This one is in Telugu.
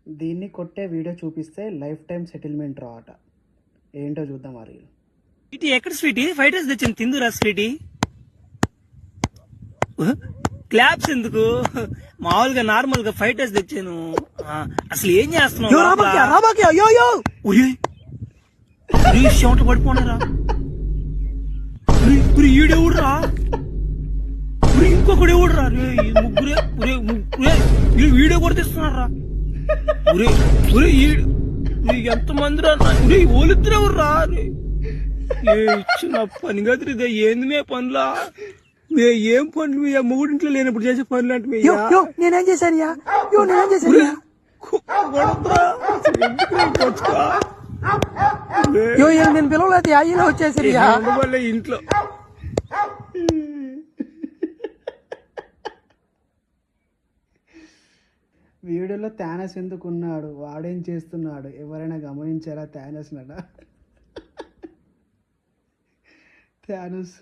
దీన్ని కొట్టే వీడియో చూపిస్తే లైఫ్ టైం సెటిల్మెంట్ రా అట. ఏంటో చూద్దాం ఆ రీల్. స్వీటీ ఎక్కడ స్వీటీ? ఫ్రైడ్ రైస్ తెచ్చాను తిందురా స్వీటీ. క్లాప్స్ ఎందుకు? మామూలుగా నార్మల్ గా ఫ్రైడ్ రైస్ తెచ్చాను. అసలు ఏం చేస్తున్నావు? చెమట పడిపోనారా? ఈడెవడురా? ఇంకొకడు ఎవడురా? ముగ్గురే వీడియో కూడా తెస్తున్నారా? ఎంత మంది రా? ఓలిద్దరు ఎవర్రా? ఇచ్చిన పని గదిరిదే ఏంది పనులా? ఏం పనులు మూడింట్లో లేనప్పుడు చేసే పనులు అంటే నేనేం చేశాను? నేను పిలవలేదు అయ్యలో వచ్చేసరి వల్ల ఇంట్లో వీడియోలో థానస్ ఎందుకు ఉన్నాడు? వాడేం చేస్తున్నాడు? ఎవరైనా గమనించారా థానస్ నట? థానస్